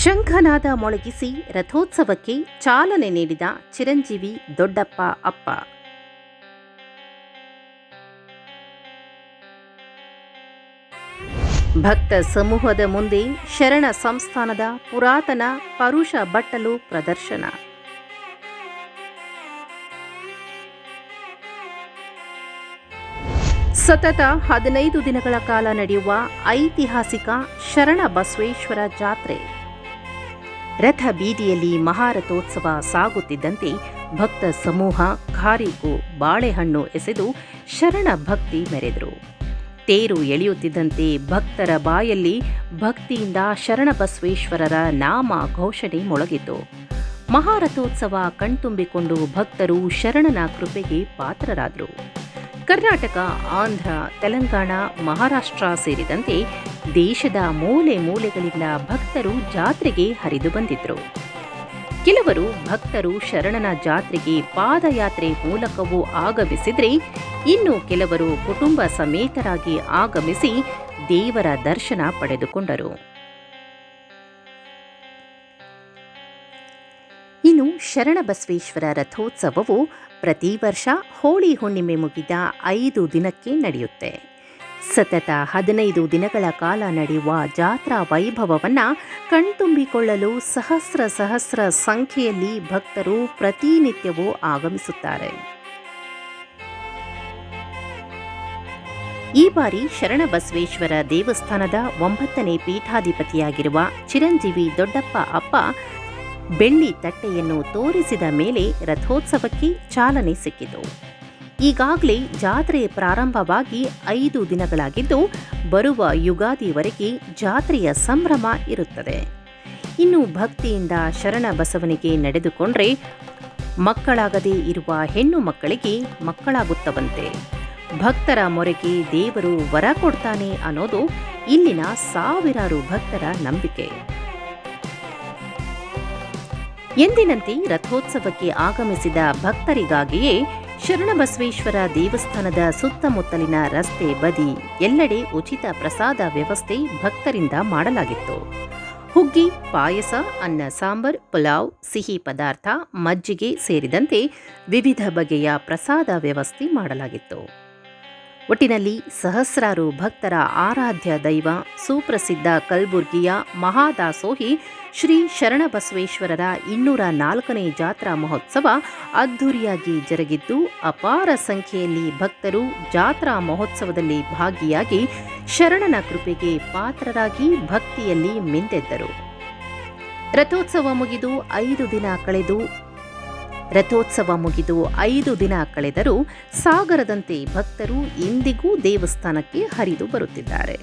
ಶಂಖನಾದ ಮೊಳಗಿಸಿ ರಥೋತ್ಸವಕ್ಕೆ ಚಾಲನೆ ನೀಡಿದ ಚಿರಂಜೀವಿ ದೊಡ್ಡಪ್ಪ ಅಪ್ಪ. ಭಕ್ತ ಸಮೂಹದ ಮುಂದೆ ಶರಣ ಸಂಸ್ಥಾನದ ಪುರಾತನ ಪರುಷ ಬಟ್ಟಲು ಪ್ರದರ್ಶನ. ಸತತ 15 ದಿನಗಳ ಕಾಲ ನಡೆಯುವ ಐತಿಹಾಸಿಕ ಶರಣ ಬಸವೇಶ್ವರ ಜಾತ್ರೆ. ರಥ ಬೀದಿಯಲ್ಲಿ ಮಹಾರಥೋತ್ಸವ ಸಾಗುತ್ತಿದ್ದಂತೆ ಭಕ್ತ ಸಮೂಹ ಕಾರಿಗೂ ಬಾಳೆಹಣ್ಣು ಎಸೆದು ಶರಣ ಭಕ್ತಿ ಮೆರೆದರು. ತೇರು ಎಳೆಯುತ್ತಿದ್ದಂತೆ ಭಕ್ತರ ಬಾಯಲ್ಲಿ ಭಕ್ತಿಯಿಂದ ಶರಣಬಸವೇಶ್ವರರ ನಾಮ ಘೋಷಣೆ ಮೊಳಗಿತು. ಮಹಾರಥೋತ್ಸವ ಕಣ್ತುಂಬಿಕೊಂಡು ಭಕ್ತರು ಶರಣನ ಕೃಪೆಗೆ ಪಾತ್ರರಾದರು. ಕರ್ನಾಟಕ, ಆಂಧ್ರ, ತೆಲಂಗಾಣ, ಮಹಾರಾಷ್ಟ್ರ ಸೇರಿದಂತೆ ದೇಶದ ಮೂಲೆ ಮೂಲೆಗಳಿಂದ ಭಕ್ತರು ಜಾತ್ರೆಗೆ ಹರಿದು ಬಂದಿದ್ದರು. ಕೆಲವರು ಭಕ್ತರು ಶರಣನ ಜಾತ್ರೆಗೆ ಪಾದಯಾತ್ರೆ ಮೂಲಕವೂ ಆಗಮಿಸಿದರೆ, ಇನ್ನು ಕೆಲವರು ಕುಟುಂಬ ಸಮೇತರಾಗಿ ಆಗಮಿಸಿ ದೇವರ ದರ್ಶನ ಪಡೆದುಕೊಂಡರು. ಇನ್ನು ಶರಣಬಸವೇಶ್ವರ ರಥೋತ್ಸವವು ಪ್ರತಿ ವರ್ಷ ಹೋಳಿ ಹುಣ್ಣಿಮೆ ಮುಗಿದ 5 ದಿನಕ್ಕೆ ನಡೆಯುತ್ತೆ. ಸತತ 15 ದಿನಗಳ ಕಾಲ ನಡೆಯುವ ಜಾತ್ರಾ ವೈಭವವನ್ನು ಕಣ್ತುಂಬಿಕೊಳ್ಳಲು ಸಹಸ್ರ ಸಂಖ್ಯೆಯಲ್ಲಿ ಭಕ್ತರು ಪ್ರತಿನಿತ್ಯವೂ ಆಗಮಿಸುತ್ತಾರೆ. ಈ ಬಾರಿ ಶರಣಬಸವೇಶ್ವರ ದೇವಸ್ಥಾನದ 9ನೇ ಪೀಠಾಧಿಪತಿಯಾಗಿರುವ ಚಿರಂಜೀವಿ ದೊಡ್ಡಪ್ಪ ಅಪ್ಪ ಬೆಳ್ಳಿ ತಟ್ಟೆಯನ್ನು ತೋರಿಸಿದ ಮೇಲೆ ರಥೋತ್ಸವಕ್ಕೆ ಚಾಲನೆ ಸಿಕ್ಕಿತು. ಈಗಾಗಲೇ ಜಾತ್ರೆ ಪ್ರಾರಂಭವಾಗಿ 5 ದಿನಗಳಾಗಿದ್ದು, ಬರುವ ಯುಗಾದಿವರೆಗೆ ಜಾತ್ರೆಯ ಸಂಭ್ರಮ ಇರುತ್ತದೆ. ಇನ್ನು ಭಕ್ತಿಯಿಂದ ಶರಣ ಬಸವನಿಗೆ ನಡೆದುಕೊಂಡ್ರೆ ಮಕ್ಕಳಾಗದೇ ಇರುವ ಹೆಣ್ಣು ಮಕ್ಕಳಿಗೆ ಮಕ್ಕಳಾಗುತ್ತವಂತೆ. ಭಕ್ತರ ಮೊರೆಗೆ ದೇವರು ವರ ಕೊಡ್ತಾನೆ ಅನ್ನೋದು ಇಲ್ಲಿನ ಸಾವಿರಾರು ಭಕ್ತರ ನಂಬಿಕೆ. ಎಂದಿನಂತೆ ರಥೋತ್ಸವಕ್ಕೆ ಆಗಮಿಸಿದ ಭಕ್ತರಿಗಾಗಿಯೇ ಶರಣಬಸವೇಶ್ವರ ದೇವಸ್ಥಾನದ ಸುತ್ತಮುತ್ತಲಿನ ರಸ್ತೆ ಬದಿ ಎಲ್ಲೆಡೆ ಉಚಿತ ಪ್ರಸಾದ ವ್ಯವಸ್ಥೆ ಭಕ್ತರಿಂದ ಮಾಡಲಾಗಿತ್ತು. ಹುಗ್ಗಿ, ಪಾಯಸ, ಅನ್ನ ಸಾಂಬಾರ್, ಪುಲಾವ್, ಸಿಹಿ ಪದಾರ್ಥ, ಮಜ್ಜಿಗೆ ಸೇರಿದಂತೆ ವಿವಿಧ ಬಗೆಯ ಪ್ರಸಾದ ವ್ಯವಸ್ಥೆ ಮಾಡಲಾಗಿತ್ತು. ಒಟ್ಟಿನಲ್ಲಿ ಸಹಸ್ರಾರು ಭಕ್ತರ ಆರಾಧ್ಯ ದೈವ, ಸುಪ್ರಸಿದ್ಧ ಕಲಬುರ್ಗಿಯ ಮಹಾದಾಸೋಹಿ ಶ್ರೀ ಶರಣಬಸವೇಶ್ವರರ 204ನೇ ಜಾತ್ರಾ ಮಹೋತ್ಸವ ಅದ್ಧೂರಿಯಾಗಿ ಜರುಗಿದ್ದು, ಅಪಾರ ಸಂಖ್ಯೆಯಲ್ಲಿ ಭಕ್ತರು ಜಾತ್ರಾ ಮಹೋತ್ಸವದಲ್ಲಿ ಭಾಗಿಯಾಗಿ ಶರಣನ ಕೃಪೆಗೆ ಪಾತ್ರರಾಗಿ ಭಕ್ತಿಯಲ್ಲಿ ಮಿಂದೆದ್ದರು. ರಥೋತ್ಸವ ಮುಗಿದು 5 ದಿನ ಕಳೆದರೂ ಸಾಗರದಂತೆ ಭಕ್ತರು ಇಂದಿಗೂ ದೇವಸ್ಥಾನಕ್ಕೆ ಹರಿದು ಬರುತ್ತಿದ್ದಾರೆ.